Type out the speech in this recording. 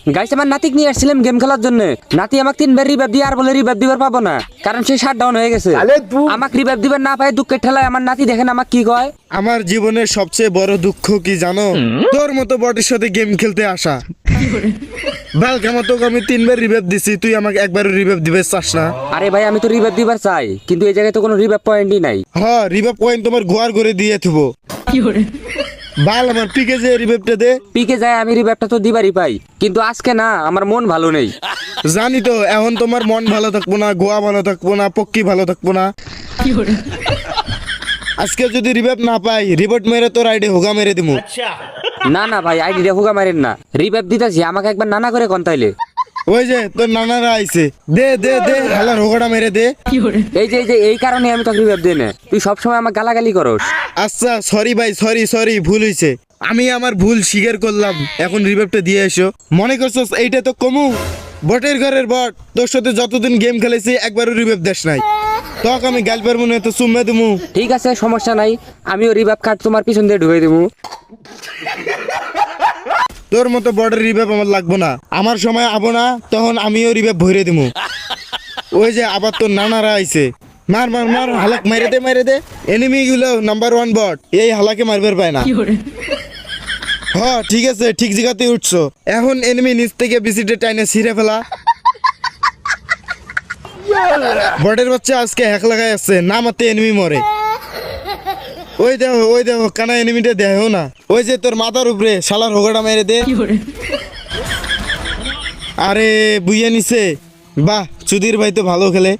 Guys আমার নাতিক নিয়ে আসছিলাম গেম খেলার জন্য। নাতি আমাকে 3 বার রিভাইভ দিয়ে আর বলে রিভাইভ দিবার পাবো না, কারণ সে শাট ডাউন হয়ে গেছে। আমাকে রিভাইভ দিবার না পাই দুঃখের ঠেলায় আমার নাতি দেখেন আমাকে কি কয়। আমার জীবনের সবচেয়ে বড় দুঃখ কি জানো? তোর মতো বটের সাথে গেম খেলতে আসা। বালকামা তোকে আমি 3 বার রিভাইভ দিছি, তুই আমাকে একবারও রিভাইভ দিবে চাস না? আরে ভাই আমি তো রিভাইভ দিবার চাই, কিন্তু এই জায়গায় তো কোনো রিভাইভ পয়েন্টই নাই। হ্যাঁ, রিভাইভ পয়েন্ট তোমার গোয়ার করে দিয়ে থুবো। বাল আমার পিকে যে রিভাইভটা দে। পিকে যায় আমি রিভাইভটা তো দিবারই পাই, কিন্তু আজকে না, আমার মন ভালো নেই। জানি তো, এখন তোমার মন ভালো থাকবো না, গোয়া ভালো থাকবো না, পক্কি ভালো থাকবো না। আজকে যদি রিভাইভ না পাই, রিপোর্ট মেরে তোর আইডি হোগা মেরে দিমু। না না ভাই, আইডিটা হুগা মারেন না, রিভাইভ দিতেছি, আমাকে একবার নানা করে কোন তাইলে। ওই যে তোর নানারা আইছে, দে দে দে, হালার হোগাটা মেরে দে। এই যে এই কারণে আমি তোকে রিভাইভ দিই না, তুই সবসময় আমাকে গালাগালি করস। আচ্ছা সরি ভাই, সরি সরি, ভুল হয়েছে। আমি আমার ভুল স্বীকার করলাম, এখন রিভাইভটা দিয়ে এসো। মনে করছস এইটা তো কমু? বটের ঘরের বট, তোর সাথে যতদিন গেম খেলেছি একবারও রিভাইভ দেশ নাই। তক আমি গাল পারবো না, তো চুম্মা দিমু। ঠিক আছে সমস্যা নাই, আমিও রিভাইভ কার্ড তোমার পিছন দিয়ে ঢুকে দেবো। তোর মতো বটের রিভাইভ আমার লাগবো না, আমার সময় আবো না, তখন আমিও রিভাইভ ভরে দিমু। ওই যে আবার তোর নানারা আইছে, মার মার মার, হালাক মাইরে দে মাইরে দে। এনিমি গুলো নাম্বার 1 বট, এই হালাকে মারবার পায় না। হ্যাঁ ঠিক আছে, ঠিক জায়গাতে উঠছো। এখন এনিমি নিচ থেকে বিসিটে টাইনে ছিঁড়ে ফেলা। বটের বাচ্চা আজকে হ্যাক লাগাই আছে, না মারতে এনিমি মরে। ওই দেখো কানা এনিমিটা দেখো না, ওই যে তোর মাথার উপরে, শালার হোগাটা মেরে দে। আরে বুইয়া নিছে, বাহ চুদির ভাই তো ভালো খেলে।